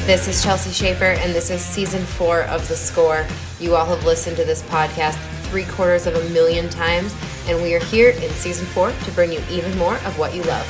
This is Chelsea Schaefer, and this is Season 4 of The Score. You all have listened to this podcast 750,000 times, and we are here in Season 4 to bring you even more of what you love.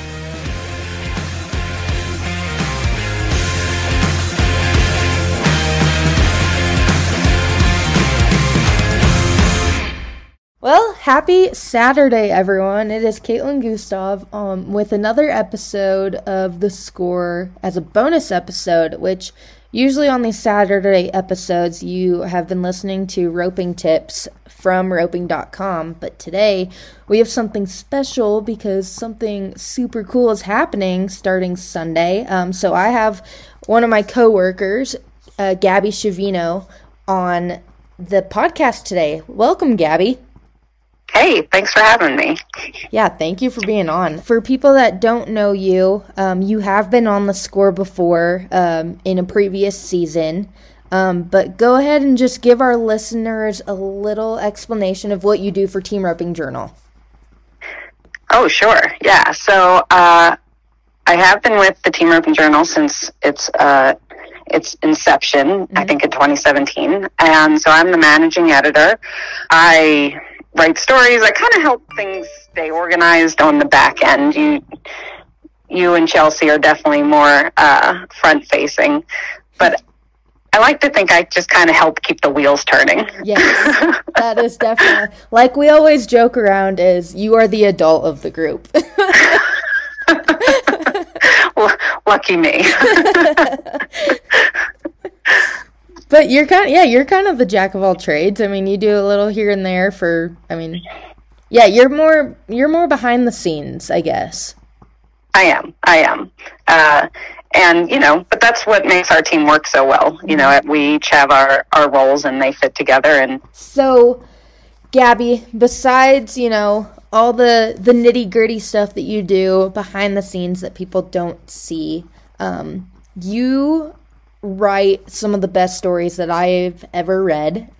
Well, happy Saturday, everyone. It is Caitlin Gustav with another episode of The Score as a bonus episode, which usually on these Saturday episodes you have been listening to roping tips from roping.com, but today we have something special because something super cool is happening starting Sunday. So I have one of my coworkers, Gabby Shavino, on the podcast today. Welcome, Gabby. Hey, thanks for having me. Yeah, thank you for being on. For people that don't know you, you have been on The Score before in a previous season, but go ahead and just give our listeners a little explanation of what you do for Team Roping Journal. Oh, sure. Yeah, so I have been with the Team Roping Journal since its inception, I think in 2017, and so I'm the managing editor. I write stories. I kind of help things stay organized on the back end. You and Chelsea are definitely more front-facing, but I like to think I just kind of help keep the wheels turning. Yes, that is definitely, like we always joke around, is you are the adult of the group. Well, lucky me. But you're kind of the jack of all trades. I mean, you do a little here and there you're more behind the scenes, I guess. I am. And, but that's what makes our team work so well. We each have our roles and they fit together. And so, Gabby, besides, all the nitty gritty stuff that you do behind the scenes that people don't see, you write some of the best stories that I've ever read,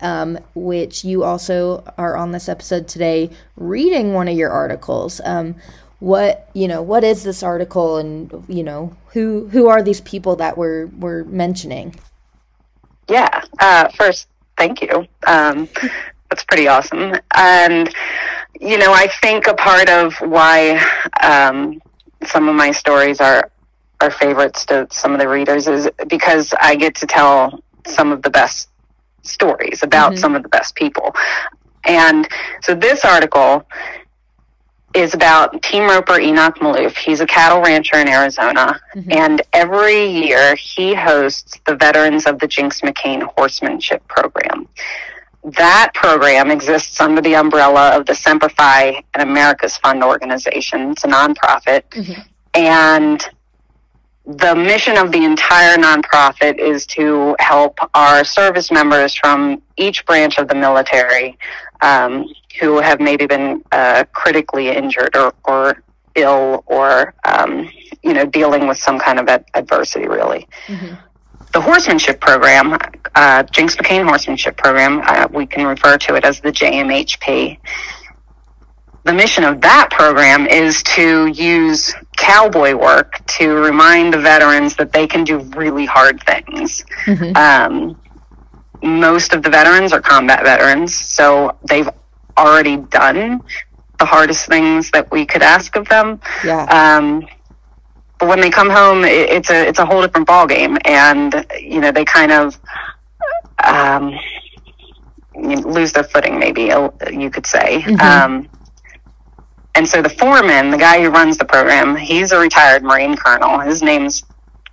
which you also are on this episode today reading one of your articles. What is this article, and who are these people that we're mentioning? Yeah. First, thank you. That's pretty awesome. And I think a part of why some of my stories are favorites to some of the readers is because I get to tell some of the best stories about some of the best people. And so this article is about team roper Enoch Malouff. He's a cattle rancher in Arizona, and every year he hosts the Veterans of the Jinx McCain Horsemanship Program. That program exists under the umbrella of the Semper Fi and America's Fund organization. It's a nonprofit. And the mission of the entire nonprofit is to help our service members from each branch of the military who have maybe been critically injured or ill or, dealing with some kind of adversity, really. The horsemanship program, Jinx McCain Horsemanship Program, we can refer to it as the JMHP. The mission of that program is to use cowboy work to remind the veterans that they can do really hard things. Most of the veterans are combat veterans, so they've already done the hardest things that we could ask of them. But when they come home, it's a whole different ballgame, and they kind of lose their footing, maybe you could say. And so the foreman, the guy who runs the program, he's a retired Marine colonel. His name's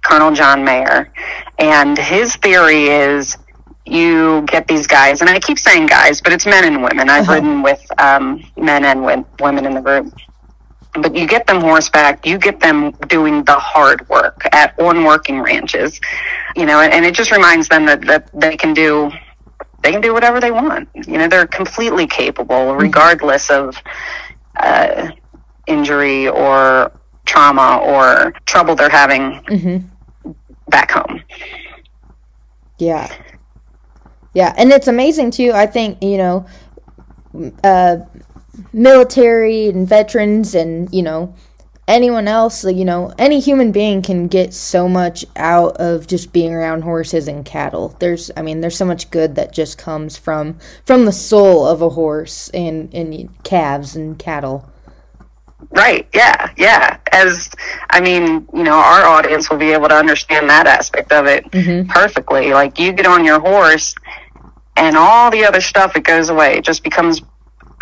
Colonel John Mayer. And his theory is you get these guys, and I keep saying guys, but it's men and women. I've ridden with men and women in the group. But you get them horseback, you get them doing the hard work on working ranches, and it just reminds them that they can do whatever they want. They're completely capable, regardless of injury or trauma or trouble they're having back home. Yeah, and it's amazing too. I think military and veterans and anyone else, any human being can get so much out of just being around horses and cattle. There's so much good that just comes from the soul of a horse and calves and cattle. Right. Yeah. Our audience will be able to understand that aspect of it perfectly. Like, you get on your horse and all the other stuff, it goes away. It just becomes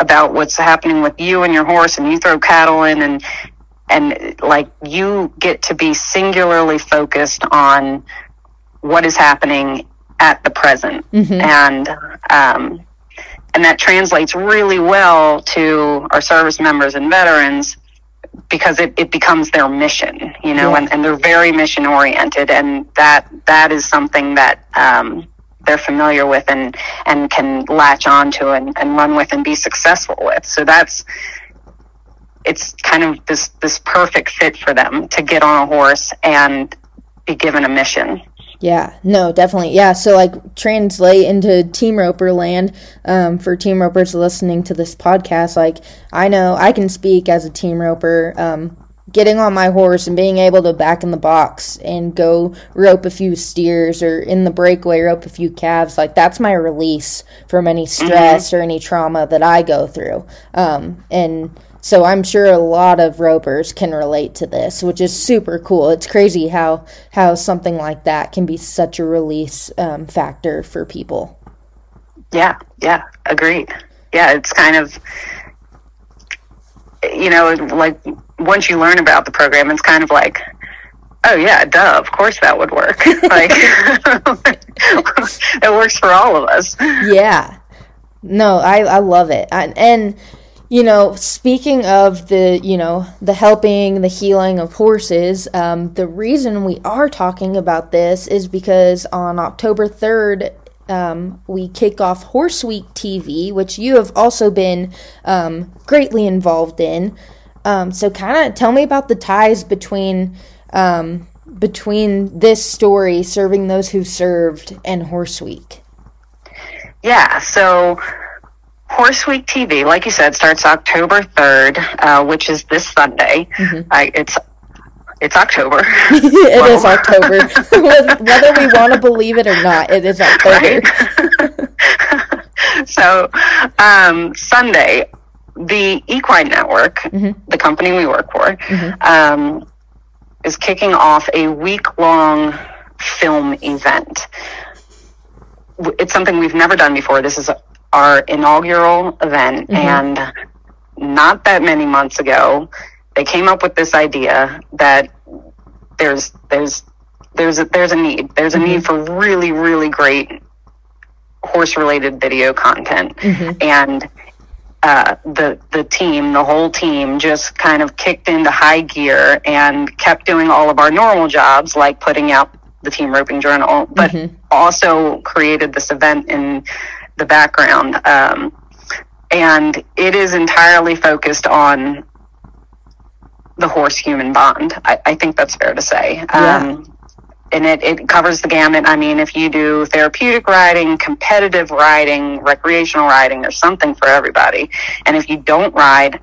about what's happening with you and your horse, and you throw cattle in, and like, you get to be singularly focused on what is happening at the present. And that translates really well to our service members and veterans, because it becomes their mission, and they're very mission oriented, and that is something that they're familiar with and can latch on to and run with and be successful with. So it's kind of this perfect fit for them to get on a horse and be given a mission. Yeah, no, definitely. Yeah, so like, translate into team roper land, for team ropers listening to this podcast, like, I know I can speak as a team roper, getting on my horse and being able to back in the box and go rope a few steers, or in the breakaway rope a few calves. Like, that's my release from any stress or any trauma that I go through. And so I'm sure a lot of ropers can relate to this, which is super cool. It's crazy how something like that can be such a release factor for people. Yeah, agreed. Yeah, it's kind of, like, once you learn about the program, it's kind of like, oh yeah, duh, of course that would work. Like, it works for all of us. Yeah. No, I love it. And speaking of the helping, the healing of horses, the reason we are talking about this is because on October 3rd, we kick off Horse Week TV, which you have also been greatly involved in. So kind of tell me about the ties between this story, serving those who served, and Horse Week. Yeah, so Horse Week TV, like you said, starts October 3rd, which is this Sunday. It's October. It is October. Whether we want to believe it or not, it is October. Right? So, Sunday, the Equine Network, the company we work for, is kicking off a week-long film event. It's something we've never done before. This is our inaugural event, and not that many months ago, they came up with this idea that there's a need. There's a need for really, really great horse-related video content, and the whole team just kind of kicked into high gear and kept doing all of our normal jobs, like putting out the Team Roping Journal, but also created this event in the background, and it is entirely focused on the horse-human bond. I think that's fair to say. And it covers the gamut. I mean, if you do therapeutic riding, competitive riding, recreational riding, there's something for everybody. And if you don't ride,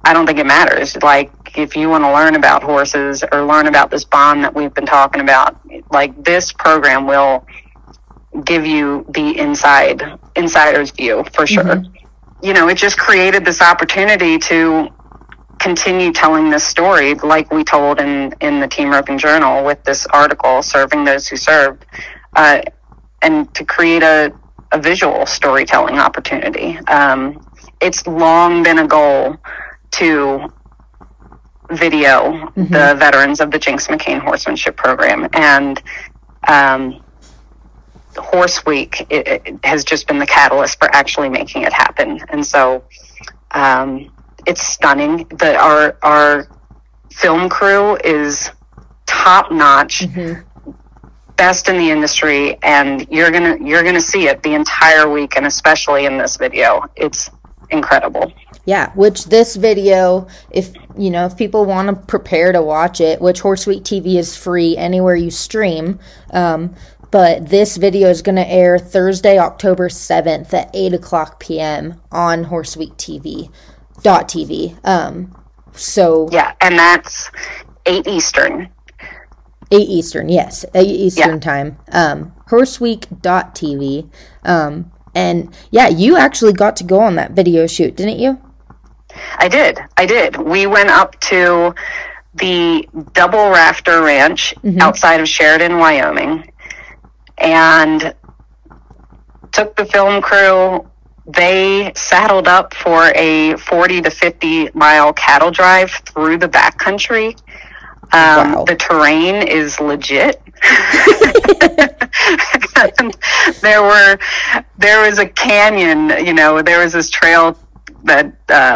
I don't think it matters. Like, if you want to learn about horses or learn about this bond that we've been talking about, like, this program will give you the insider's view for sure. It just created this opportunity to continue telling this story like we told in the Team Roping Journal with this article, Serving Those Who Served, and to create a visual storytelling opportunity. It's long been a goal to video the veterans of the Jinx McCain Horsemanship Program, and Horse Week it has just been the catalyst for actually making it happen. And so it's stunning. Our film crew is top notch, best in the industry, and you're gonna see it the entire week, and especially in this video. It's incredible. Yeah, which this video, if people want to prepare to watch it, which Horse Week TV is free anywhere you stream, but this video is going to air Thursday, October 7th at 8 o'clock p.m. on Horse Week TV. So yeah, and that's 8 Eastern. 8 Eastern, yes. 8 Eastern time. Horseweek.tv. And yeah, you actually got to go on that video shoot, didn't you? I did. We went up to the Double Rafter Ranch outside of Sheridan, Wyoming, and took the film crew. They saddled up for a 40 to 50 mile cattle drive through the backcountry. Wow. The terrain is legit. There was a canyon, there was this trail that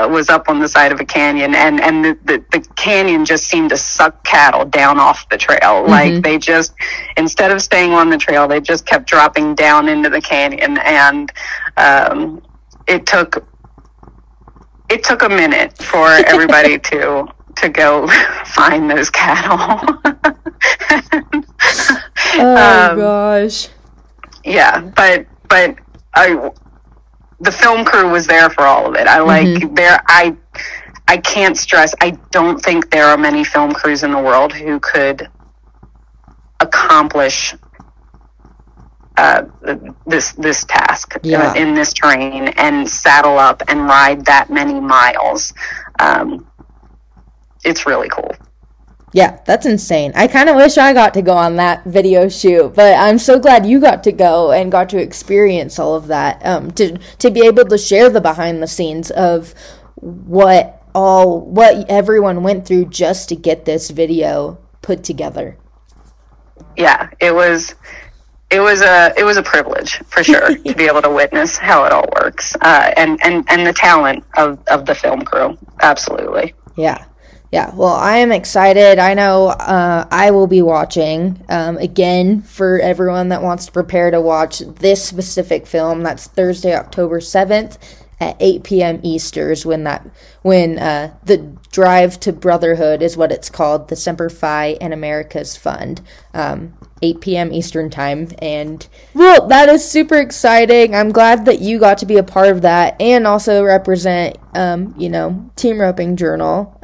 was up on the side of a canyon, and the canyon just seemed to suck cattle down off the trail. Like, they just, instead of staying on the trail, they just kept dropping down into the canyon, and it took a minute for everybody to go find those cattle. Oh gosh. Yeah, but the film crew was there for all of it. I can't stress, I don't think there are many film crews in the world who could accomplish this task in this terrain and saddle up and ride that many miles. It's really cool. Yeah, that's insane. I kind of wish I got to go on that video shoot, but I'm so glad you got to go and got to experience all of that, to be able to share the behind the scenes of what everyone went through just to get this video put together. Yeah, it was a privilege for sure to be able to witness how it all works, and the talent of the film crew. Absolutely. Yeah, well, I am excited. I know I will be watching. Again, for everyone that wants to prepare to watch this specific film, that's Thursday, October 7th at 8 p.m. Easters, when the Drive to Brotherhood is what it's called, the Semper Fi and America's Fund, 8 p.m. Eastern time. And, well, that is super exciting. I'm glad that you got to be a part of that and also represent, Team Roping Journal,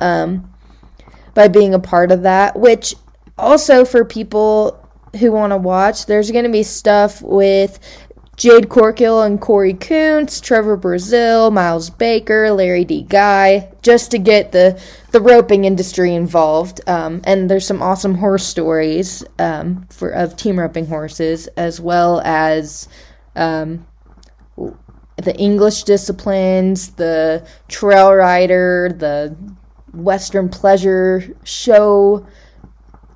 by being a part of that, which also for people who want to watch, there's going to be stuff with Jade Corkill and Corey Kuntz, Trevor Brazil, Miles Baker, Larry D. Guy, just to get the roping industry involved. And there's some awesome horse stories of team roping horses, as well as the English disciplines, the trail rider, the Western pleasure show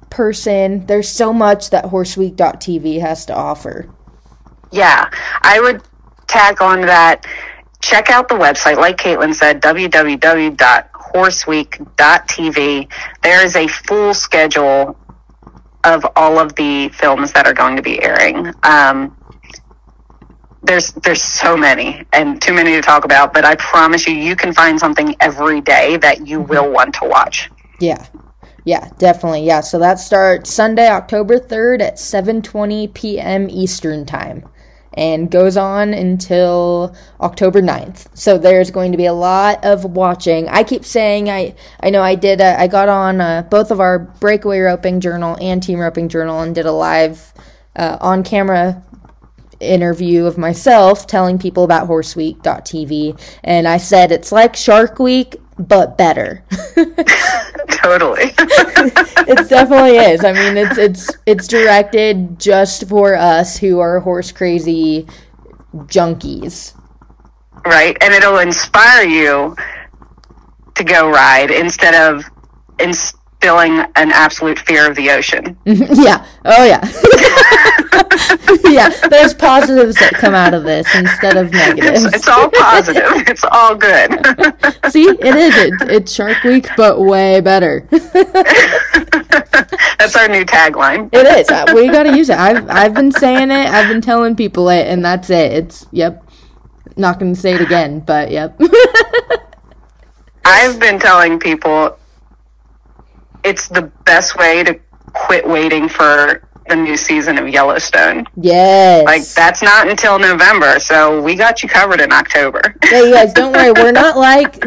person. There's so much that horseweek.tv has to offer. Yeah, I would tag on that. Check out the website, like Caitlin said, www.horseweek.tv. There is a full schedule of all of the films that are going to be airing. There's so many and too many to talk about, but I promise you can find something every day that you will want to watch. Yeah, definitely. Yeah, so that starts Sunday, October 3rd at 7:20 p.m. Eastern time and goes on until October 9th. So there's going to be a lot of watching. I keep saying, I know I did, I got on both of our Breakaway Roping Journal and Team Roping Journal and did a live on-camera interview of myself telling people about horseweek.tv, and I said it's like Shark Week but better. Totally. It definitely is. I mean, it's directed just for us who are horse crazy junkies, right? And it'll inspire you to go ride instead of instilling an absolute fear of the ocean. Yeah. Oh yeah. Yeah, there's positives that come out of this instead of negatives. It's all positive. It's all good. See, it is. It's Shark Week, but way better. That's our new tagline. It is. We got to use it. I've been saying it. I've been telling people it, and that's it. It's, yep. Not going to say it again, but yep. I've been telling people it's the best way to quit waiting for the new season of Yellowstone. Yes. Like, that's not until November, so we got you covered in October. Yeah, you guys, don't worry. We're not like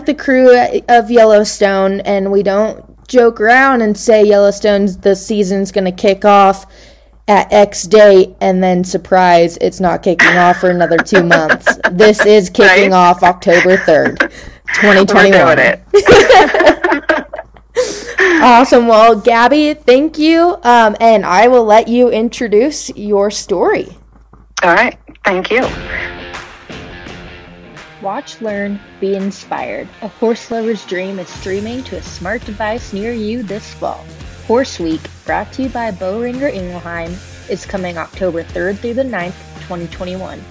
the crew of Yellowstone, and we don't joke around and say the season's going to kick off at X date, and then surprise, it's not kicking off for another 2 months. This is kicking off October 3rd, 2021. We're doing it. Awesome. Well, Gabby, thank you, and I will let you introduce your story. All right. Thank you. Watch, learn, be inspired. A horse lover's dream is streaming to a smart device near you this fall. Horse Week, brought to you by Boehringer Ingelheim, is coming October 3rd through the 9th, 2021.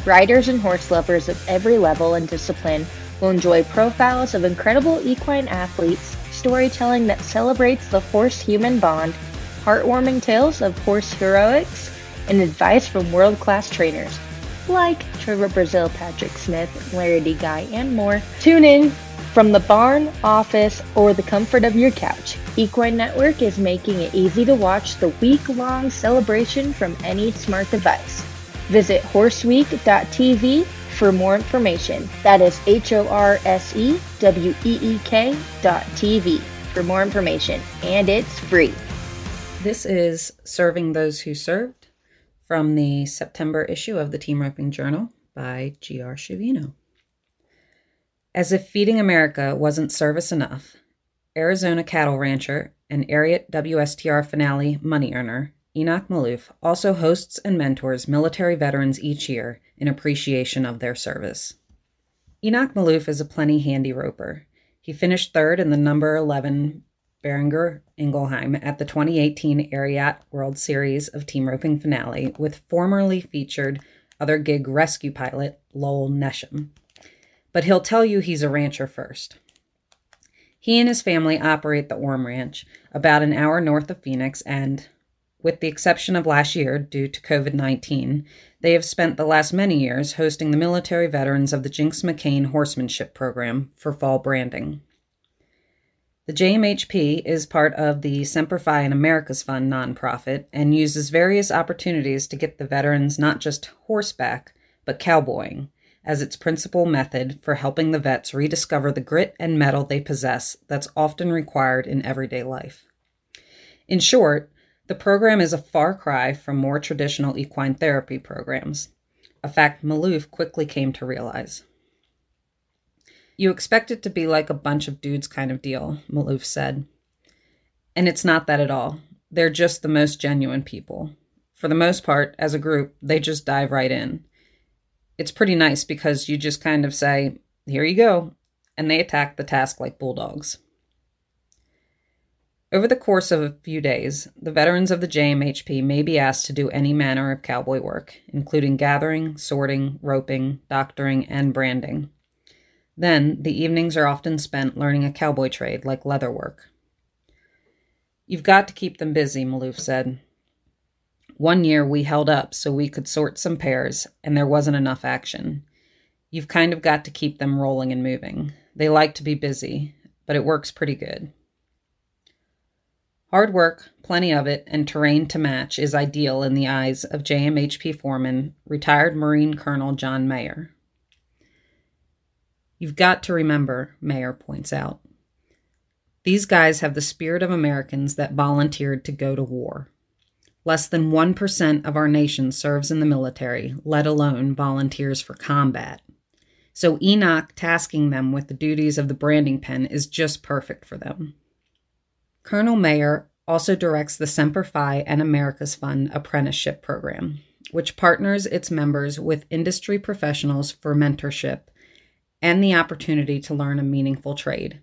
Riders and horse lovers of every level and discipline will enjoy profiles of incredible equine athletes, storytelling that celebrates the horse-human bond, heartwarming tales of horse heroics, and advice from world-class trainers like Trevor Brazil, Patrick Smith, Larry D. Guy, and more. Tune in from the barn, office, or the comfort of your couch. Equine Network is making it easy to watch the week-long celebration from any smart device. Visit horseweek.tv for more information. That is HORSEWEEK.TV for more information, and it's free. This is Serving Those Who Served from the September issue of the Team Roping Journal by G.R. Schiavino. As if feeding America wasn't service enough, Arizona cattle rancher and Ariat WSTR Finale money earner Enoch Malouff also hosts and mentors military veterans each year in appreciation of their service. Enoch Malouff is a plenty handy roper. He finished third in the number 11 Boehringer Ingelheim at the 2018 Ariat World Series of Team Roping Finale with formerly featured other gig rescue pilot Lowell Nesham. But he'll tell you he's a rancher first. He and his family operate the Orm Ranch, about an hour north of Phoenix, and, with the exception of last year due to COVID-19, they have spent the last many years hosting the military veterans of the Jinx McCain Horsemanship Program for fall branding. The JMHP is part of the Semper Fi and America's Fund nonprofit and uses various opportunities to get the veterans not just horseback, but cowboying, as its principal method for helping the vets rediscover the grit and mettle they possess that's often required in everyday life. In short, the program is a far cry from more traditional equine therapy programs, a fact Malouff quickly came to realize. You expect it to be like a bunch of dudes kind of deal, Malouff said. And it's not that at all. They're just the most genuine people. For the most part, as a group, they just dive right in. It's pretty nice because you just kind of say, here you go, and they attack the task like bulldogs. Over the course of a few days, the veterans of the JMHP may be asked to do any manner of cowboy work, including gathering, sorting, roping, doctoring, and branding. Then, the evenings are often spent learning a cowboy trade like leather work. You've got to keep them busy, Malouff said. One year we held up so we could sort some pairs, and there wasn't enough action. You've kind of got to keep them rolling and moving. They like to be busy, but it works pretty good. Hard work, plenty of it, and terrain to match is ideal in the eyes of JMHP foreman, retired Marine Colonel John Mayer. You've got to remember, Mayer points out, these guys have the spirit of Americans that volunteered to go to war. Less than 1% of our nation serves in the military, let alone volunteers for combat. So Enoch tasking them with the duties of the branding pen is just perfect for them. Colonel Mayer also directs the Semper Fi and America's Fund apprenticeship program, which partners its members with industry professionals for mentorship and the opportunity to learn a meaningful trade.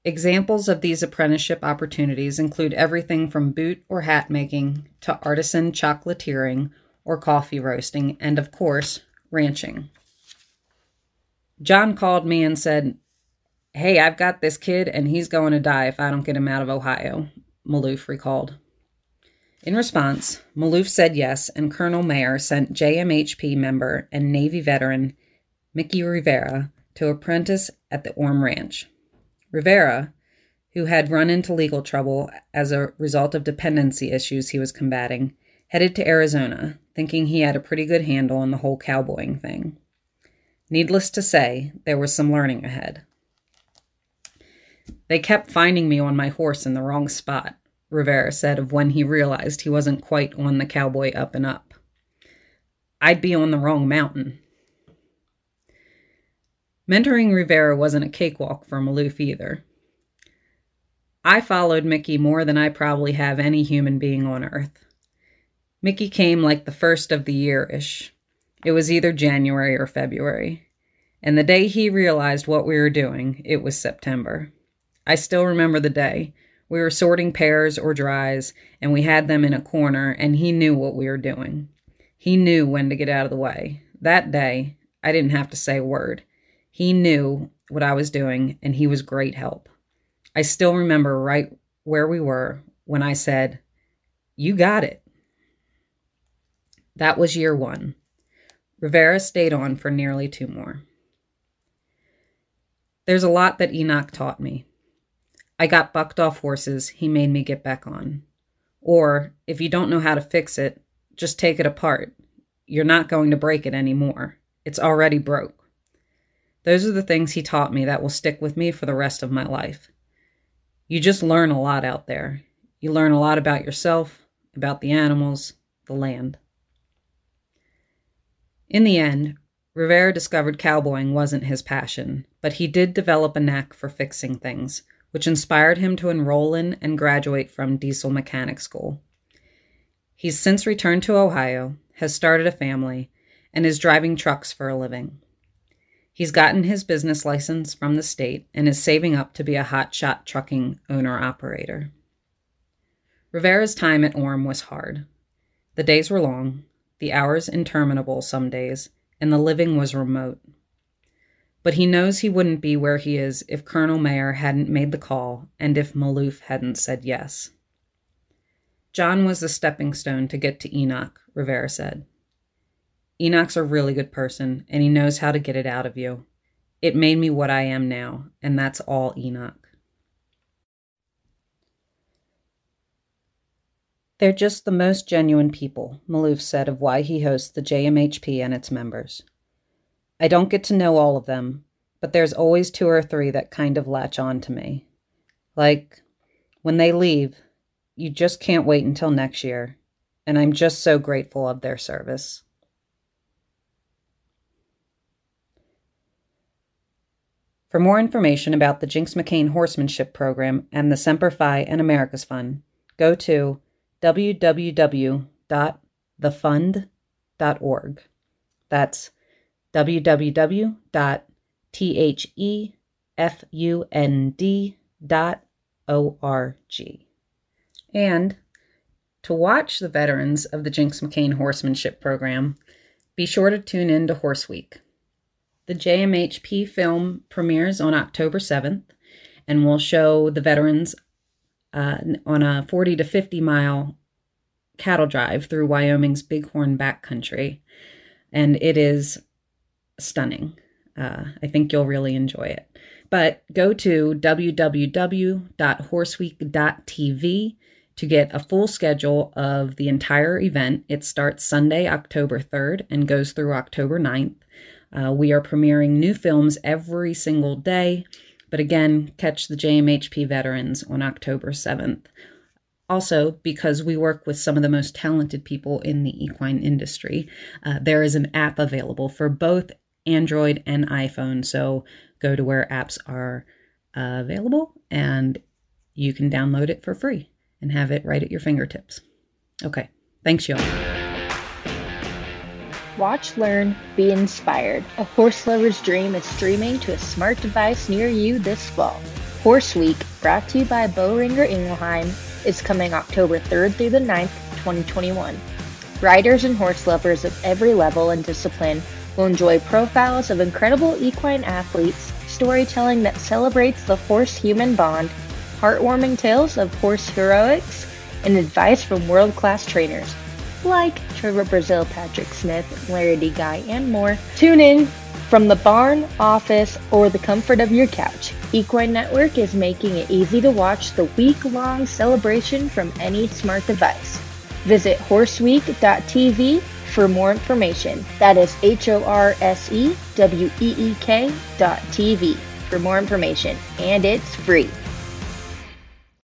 Examples of these apprenticeship opportunities include everything from boot or hat making to artisan chocolatiering or coffee roasting, and of course, ranching. John called me and said, "Hey, I've got this kid and he's going to die if I don't get him out of Ohio," Malouff recalled. In response, Malouff said yes, and Colonel Mayer sent JMHP member and Navy veteran Mickey Rivera to apprentice at the Orm Ranch. Rivera, who had run into legal trouble as a result of dependency issues he was combating, headed to Arizona, thinking he had a pretty good handle on the whole cowboying thing. Needless to say, there was some learning ahead. "They kept finding me on my horse in the wrong spot," Rivera said of when he realized he wasn't quite on the cowboy up and up. "I'd be on the wrong mountain." Mentoring Rivera wasn't a cakewalk for Malouff either. "I followed Mickey more than I probably have any human being on Earth. Mickey came like the first of the year-ish. It was either January or February. And the day he realized what we were doing, it was September. I still remember the day. We were sorting pears or dries, and we had them in a corner, and he knew what we were doing. He knew when to get out of the way. That day, I didn't have to say a word. He knew what I was doing, and he was great help. I still remember right where we were when I said, 'You got it.'" That was year 1. Rivera stayed on for nearly 2 more. "There's a lot that Enoch taught me. I got bucked off horses, he made me get back on. Or, if you don't know how to fix it, just take it apart. You're not going to break it anymore. It's already broke. Those are the things he taught me that will stick with me for the rest of my life. You just learn a lot out there. You learn a lot about yourself, about the animals, the land." In the end, Rivera discovered cowboying wasn't his passion, but he did develop a knack for fixing things, which inspired him to enroll in and graduate from diesel mechanic school. He's since returned to Ohio, has started a family, and is driving trucks for a living. He's gotten his business license from the state and is saving up to be a hotshot trucking owner-operator. Rivera's time at Orem was hard. The days were long, the hours interminable some days, and the living was remote. But he knows he wouldn't be where he is if Colonel Mayer hadn't made the call and if Malouff hadn't said yes. "John was the stepping stone to get to Enoch," Rivera said. "Enoch's a really good person, and he knows how to get it out of you. It made me what I am now, and that's all Enoch." "They're just the most genuine people," Malouff said of why he hosts the JMHP and its members. "I don't get to know all of them, but there's always 2 or 3 that kind of latch on to me. Like, when they leave, you just can't wait until next year, and I'm just so grateful of their service." For more information about the Jinx McCain Horsemanship Program and the Semper Fi and America's Fund, go to www.thefund.org. That's www.thefund.org. And to watch the veterans of the Jinx McCain Horsemanship Program, be sure to tune in to Horse Week. The JMHP film premieres on October 7th, and will show the veterans on a 40 to 50 mile cattle drive through Wyoming's Bighorn backcountry, and it is stunning. I think you'll really enjoy it. But go to www.horseweek.tv to get a full schedule of the entire event. It starts Sunday, October 3rd, and goes through October 9th. We are premiering new films every single day. But again, catch the JMHP veterans on October 7th. Also, because we work with some of the most talented people in the equine industry, there is an app available for both Android and iPhone. So go to where apps are available and you can download it for free and have it right at your fingertips. Okay, thanks y'all. Watch, learn, be inspired. A horse lover's dream is streaming to a smart device near you this fall. Horse Week, brought to you by Boehringer Ingelheim, is coming October 3rd through the 9th, 2021. Riders and horse lovers of every level and discipline will enjoy profiles of incredible equine athletes, storytelling that celebrates the horse-human bond, heartwarming tales of horse heroics, and advice from world-class trainers like Trevor Brazil, Patrick Smith, Larry D. Guy, and more. Tune in From the barn, office, or the comfort of your couch, Equine Network is making it easy to watch the week-long celebration from any smart device. Visit horseweek.tv for more information. That is HORSEWEEK.TV for more information, and it's free.